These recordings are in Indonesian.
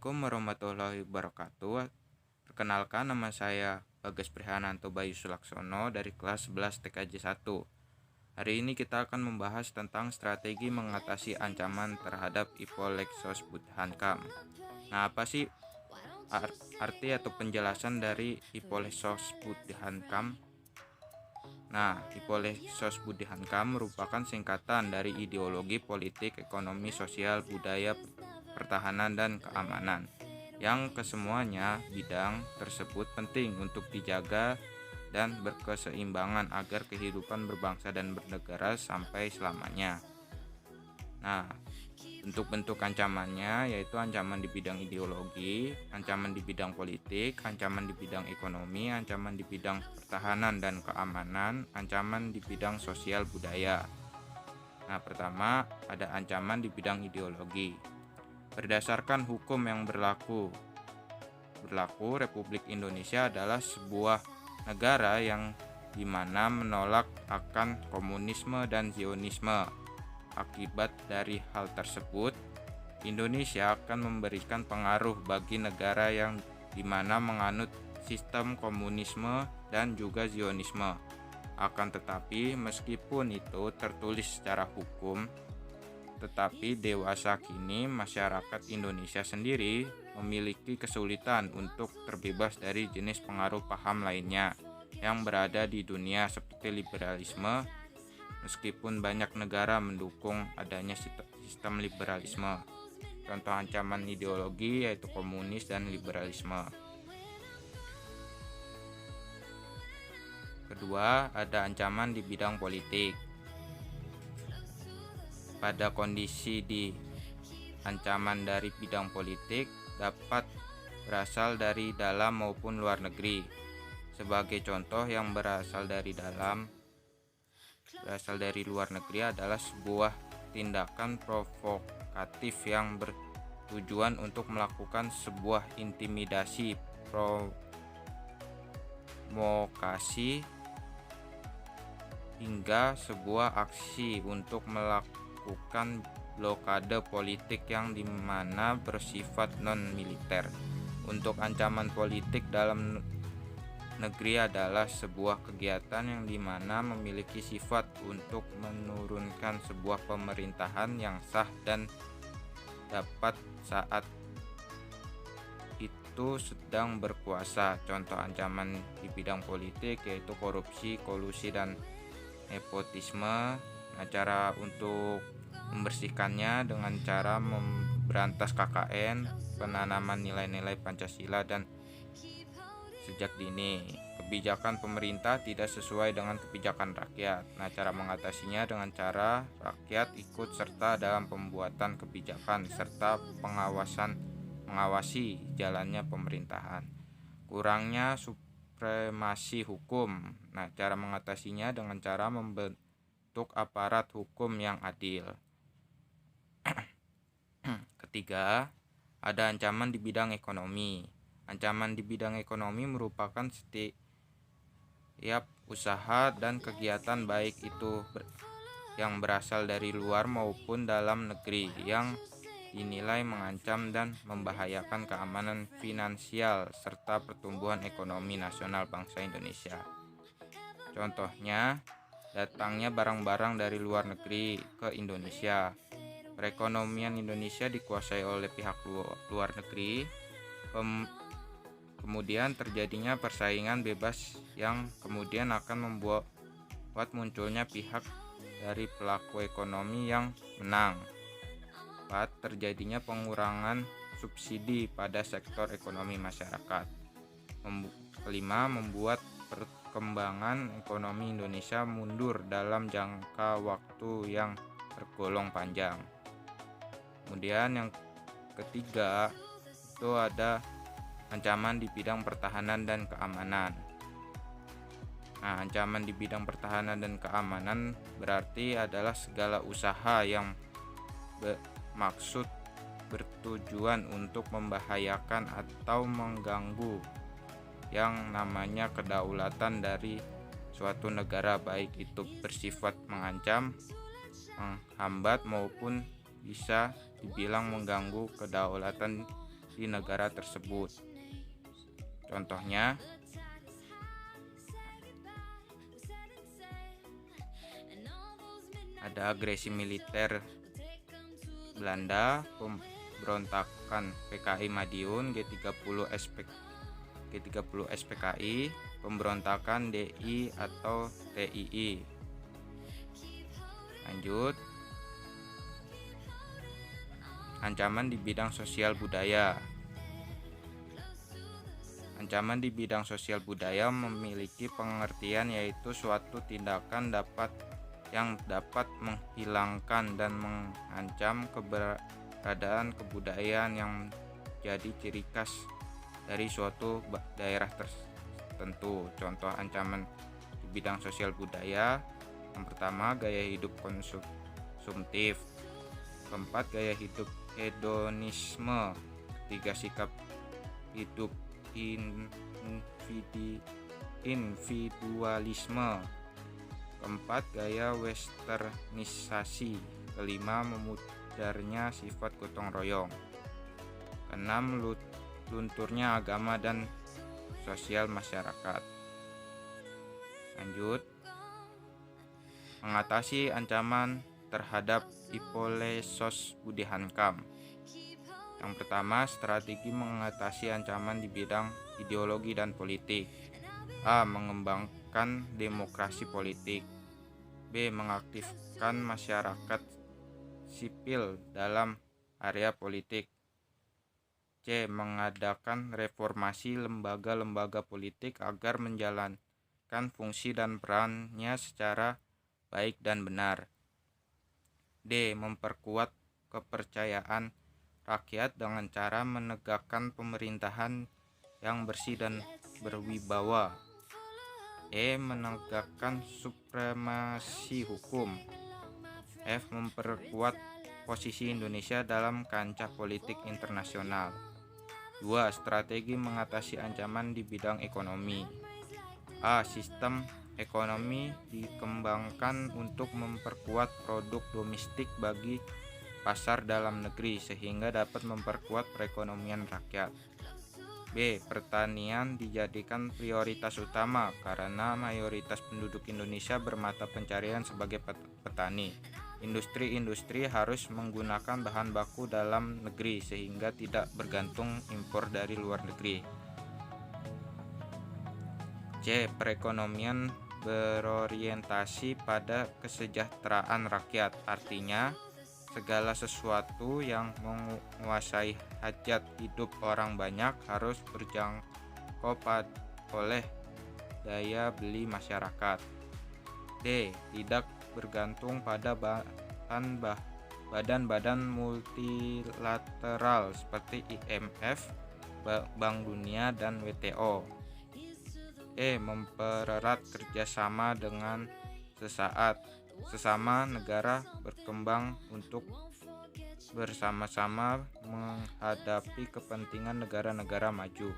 Assalamualaikum warahmatullahi wabarakatuh. Perkenalkan, nama saya Bagas Prihananto Bayu Sulaksono dari kelas 11 TKJ 1. Hari ini kita akan membahas tentang strategi mengatasi ancaman terhadap Ipolexos Budhankam. Nah, apa sih arti atau penjelasan dari Ipolexos Budhankam? Nah, Ipolexos Budhankam merupakan singkatan dari ideologi politik, ekonomi, sosial, budaya, pertahanan, dan keamanan, yang kesemuanya bidang tersebut penting untuk dijaga dan berkeseimbangan agar kehidupan berbangsa dan bernegara sampai selamanya. Nah, bentuk-bentuk ancamannya yaitu ancaman di bidang ideologi, ancaman di bidang politik, ancaman di bidang ekonomi, ancaman di bidang pertahanan dan keamanan, ancaman di bidang sosial budaya. Nah, pertama ada ancaman di bidang ideologi. Berdasarkan hukum yang berlaku, Republik Indonesia adalah sebuah negara yang dimana menolak akan komunisme dan Zionisme. Akibat dari hal tersebut, Indonesia akan memberikan pengaruh bagi negara yang dimana menganut sistem komunisme dan juga Zionisme. Akan tetapi, meskipun itu tertulis secara hukum, tetapi dewasa kini masyarakat Indonesia sendiri memiliki kesulitan untuk terbebas dari jenis pengaruh paham lainnya yang berada di dunia seperti liberalisme, meskipun banyak negara mendukung adanya sistem liberalisme. Contoh ancaman ideologi yaitu komunis dan liberalisme. Kedua, ada ancaman di bidang politik. Pada kondisi di ancaman dari bidang politik dapat berasal dari dalam maupun luar negeri. Sebagai contoh yang berasal dari luar negeri adalah sebuah tindakan provokatif yang bertujuan untuk melakukan sebuah intimidasi, provokasi, hingga sebuah aksi untuk melakukan blokade politik yang dimana bersifat non-militer. Untuk ancaman politik dalam negeri adalah sebuah kegiatan yang dimana memiliki sifat untuk menurunkan sebuah pemerintahan yang sah dan dapat saat itu sedang berkuasa. Contoh ancaman di bidang politik yaitu korupsi, kolusi, dan nepotisme. Nah, cara untuk membersihkannya dengan cara memberantas KKN, penanaman nilai-nilai Pancasila dan sejak dini. Kebijakan pemerintah tidak sesuai dengan kebijakan rakyat. Nah, cara mengatasinya dengan cara rakyat ikut serta dalam pembuatan kebijakan serta mengawasi jalannya pemerintahan. Kurangnya supremasi hukum. Nah, cara mengatasinya dengan cara membentuk aparat hukum yang adil. Ketiga, ada ancaman di bidang ekonomi. Ancaman di bidang ekonomi merupakan setiap usaha dan kegiatan baik itu yang berasal dari luar maupun dalam negeri yang dinilai mengancam dan membahayakan keamanan finansial serta pertumbuhan ekonomi nasional bangsa Indonesia. Contohnya, datangnya barang-barang dari luar negeri ke Indonesia. Perekonomian Indonesia dikuasai oleh pihak luar negeri. Kemudian terjadinya persaingan bebas yang kemudian akan membuat munculnya pihak dari pelaku ekonomi yang menang. 4. Terjadinya pengurangan subsidi pada sektor ekonomi masyarakat. Kelima, membuat perkembangan ekonomi Indonesia mundur dalam jangka waktu yang tergolong panjang. Kemudian yang ketiga itu ada ancaman di bidang pertahanan dan keamanan. Nah, ancaman di bidang pertahanan dan keamanan berarti adalah segala usaha yang bertujuan untuk membahayakan atau mengganggu yang namanya kedaulatan dari suatu negara, baik itu bersifat mengancam, menghambat maupun bisa dibilang mengganggu kedaulatan di negara tersebut. Contohnya, ada agresi militer Belanda, pemberontakan PKI Madiun, G30 SPKI, pemberontakan DI atau TII. Lanjut, ancaman di bidang sosial budaya. Ancaman di bidang sosial budaya memiliki pengertian yaitu suatu tindakan yang dapat menghilangkan dan mengancam keberadaan kebudayaan yang jadi ciri khas dari suatu daerah tertentu. Contoh ancaman di bidang sosial budaya: yang pertama, gaya hidup konsumtif. Keempat, gaya hidup hedonisme. Ketiga, sikap hidup individualisme. Keempat, gaya westernisasi. Kelima, memudarnya sifat gotong royong. Keenam, lunturnya agama dan sosial masyarakat. Lanjut, mengatasi ancaman terhadap Hippolytos Budihankam. Yang pertama, strategi mengatasi ancaman di bidang ideologi dan politik. A. Mengembangkan demokrasi politik. B. Mengaktifkan masyarakat sipil dalam area politik. C. Mengadakan reformasi lembaga-lembaga politik agar menjalankan fungsi dan perannya secara baik dan benar. D. Memperkuat kepercayaan rakyat dengan cara menegakkan pemerintahan yang bersih dan berwibawa. E. Menegakkan supremasi hukum. F. Memperkuat posisi Indonesia dalam kancah politik internasional. 2. Strategi mengatasi ancaman di bidang ekonomi. A. Sistem ekonomi dikembangkan untuk memperkuat produk domestik bagi pasar dalam negeri sehingga dapat memperkuat perekonomian rakyat. B. Pertanian dijadikan prioritas utama karena mayoritas penduduk Indonesia bermata pencarian sebagai petani. Industri-industri harus menggunakan bahan baku dalam negeri sehingga tidak bergantung impor dari luar negeri. C. Perekonomian berorientasi pada kesejahteraan rakyat, artinya segala sesuatu yang menguasai hajat hidup orang banyak harus berjangkau oleh daya beli masyarakat. D. Tidak bergantung pada badan-badan multilateral seperti IMF, Bank Dunia, dan WTO. E. Mempererat kerjasama dengan sesama negara berkembang untuk bersama-sama menghadapi kepentingan negara-negara maju.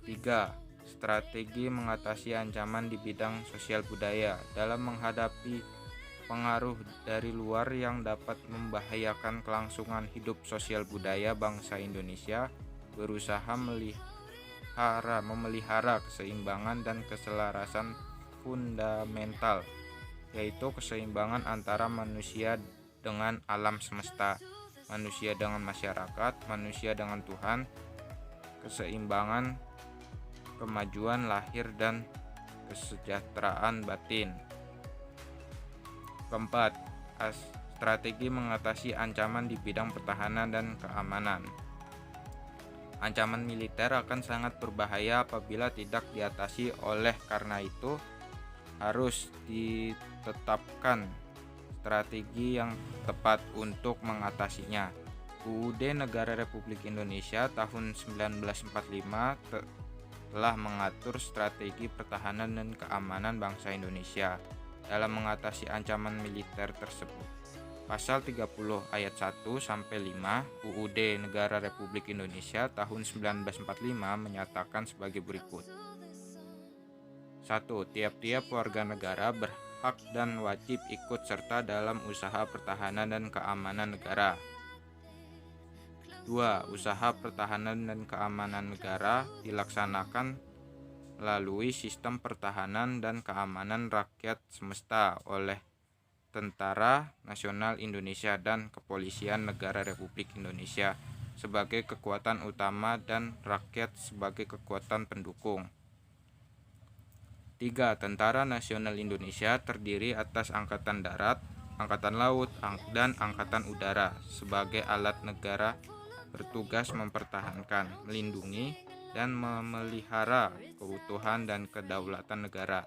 3. Strategi mengatasi ancaman di bidang sosial budaya. Dalam menghadapi pengaruh dari luar yang dapat membahayakan kelangsungan hidup sosial budaya bangsa Indonesia berusaha memelihara keseimbangan dan keselarasan fundamental, yaitu keseimbangan antara manusia dengan alam semesta, manusia dengan masyarakat, manusia dengan Tuhan, keseimbangan kemajuan lahir dan kesejahteraan batin. Keempat, strategi mengatasi ancaman di bidang pertahanan dan keamanan. Ancaman militer akan sangat berbahaya apabila tidak diatasi, oleh karena itu harus ditetapkan strategi yang tepat untuk mengatasinya. UUD Negara Republik Indonesia tahun 1945 telah mengatur strategi pertahanan dan keamanan bangsa Indonesia dalam mengatasi ancaman militer tersebut. Pasal 30 ayat 1 sampai 5 UUD Negara Republik Indonesia tahun 1945 menyatakan sebagai berikut. 1. Tiap-tiap warga negara berhak hak dan wajib ikut serta dalam usaha pertahanan dan keamanan negara. 2. Usaha pertahanan dan keamanan negara dilaksanakan melalui sistem pertahanan dan keamanan rakyat semesta oleh Tentara Nasional Indonesia dan Kepolisian Negara Republik Indonesia sebagai kekuatan utama dan rakyat sebagai kekuatan pendukung. 3. Tentara Nasional Indonesia terdiri atas Angkatan Darat, Angkatan Laut, dan Angkatan Udara sebagai alat negara bertugas mempertahankan, melindungi, dan memelihara keutuhan dan kedaulatan negara.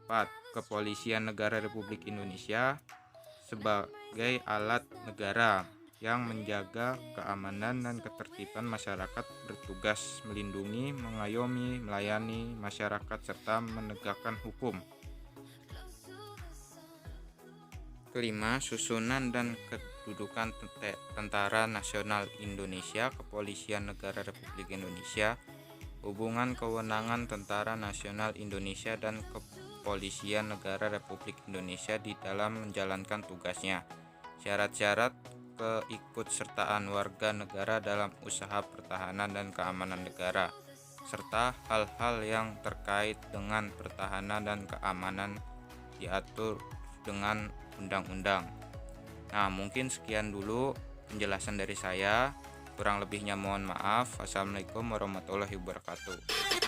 4. Kepolisian Negara Republik Indonesia sebagai alat negara yang menjaga keamanan dan ketertiban masyarakat, bertugas melindungi, mengayomi, melayani masyarakat serta menegakkan hukum. 5. Susunan dan kedudukan Tentara Nasional Indonesia, Kepolisian Negara Republik Indonesia, hubungan kewenangan Tentara Nasional Indonesia dan Kepolisian Negara Republik Indonesia di dalam menjalankan tugasnya, syarat-syarat keikutsertaan warga negara dalam usaha pertahanan dan keamanan negara, serta hal-hal yang terkait dengan pertahanan dan keamanan diatur dengan undang-undang. Nah, mungkin sekian dulu penjelasan dari saya. Kurang lebihnya mohon maaf. Wassalamualaikum warahmatullahi wabarakatuh.